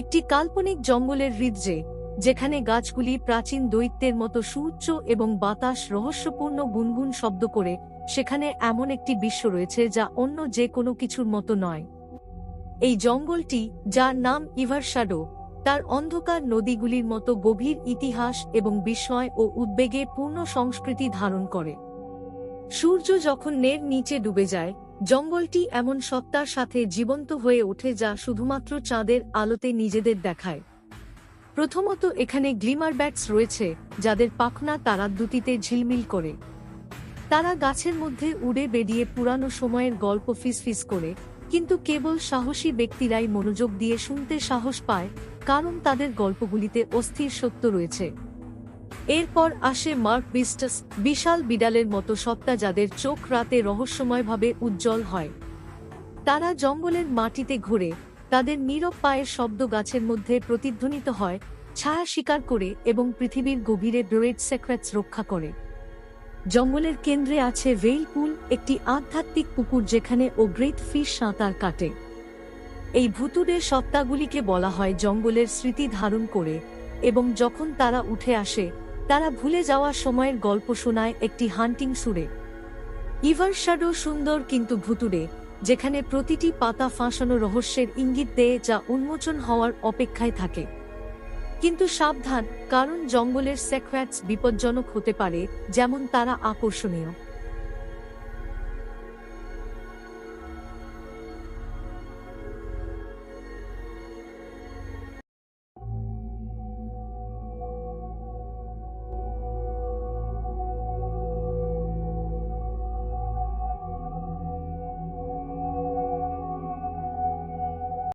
একটি কাল্পনিক জঙ্গলের হৃদয়ে, যেখানে গাছগুলি প্রাচীন দৈত্যের মতো সুউচ্চ এবং বাতাস রহস্যপূর্ণ গুনগুন শব্দ করে, সেখানে এমন একটি বিশ্ব রয়েছে যা অন্য যে কোনো কিছুর মতো নয়। এই জঙ্গলটি, যার নাম ইভারশাডো, তার অন্ধকার নদীগুলির মতো গভীর ইতিহাস এবং বিস্ময় ও উদ্বেগে পূর্ণ সংস্কৃতি ধারণ করে। সূর্য যখন নিচে ডুবে যায়, জঙ্গলটি এমন সত্তার সাথে জীবন্ত হয়ে ওঠে যা শুধুমাত্র চাঁদের আলোতে নিজেদের দেখায়। প্রথমত, এখানে গ্লিমার ব্যাটস রয়েছে, যাদের পাখনা তারাদুটিতে ঝিলমিল করে। তারা গাছের মধ্যে উড়ে বেরিয়ে পুরানো সময়ের গল্প ফিসফিস করে, কিন্তু কেবল সাহসী ব্যক্তিরাই মনোযোগ দিয়ে শুনতে সাহস পায়, কারণ তাদের গল্পগুলিতে অস্থির সত্য রয়েছে। এরপর আসে মার্ক বিস্টাস, বিশাল বিড়ালের মতো সত্তা যাদের চোখ রাতে রহস্যময়ভাবে উজ্জ্বল হয়। তারা জঙ্গলের মাটিতে ঘুরে, তাদের নীরব পায়ের শব্দ গাছের মধ্যে প্রতিধ্বনিত হয়, ছায়া শিকার করে এবং পৃথিবীর গভীরে ব্রেড সেক্রেটস রক্ষা করে। জঙ্গলের কেন্দ্রে আছে ভেইল পুল, একটি আধ্যাত্মিক পুকুর যেখানে গ্রেট ফিশ সাঁতার কাটে। এই ভুতুড়ে সত্তাগুলিকে বলা হয় জঙ্গলের স্মৃতি ধারণ করে, এবং যখন তারা উঠে আসে, তারা ভুলে যাওয়া সময়ের গল্প শোনায় একটি হান্টিং সুরে। ইভারশাডো সুন্দর কিন্তু ভুতুড়ে, যেখানে প্রতিটি পাতা ফাঁসানো রহস্যের ইঙ্গিত দেয় যা উন্মোচন হওয়ার অপেক্ষায় থাকে। কিন্তু সাবধান, কারণ জঙ্গলের সেক্রেটস বিপজ্জনক হতে পারে, যেমন তারা আকর্ষণীয়।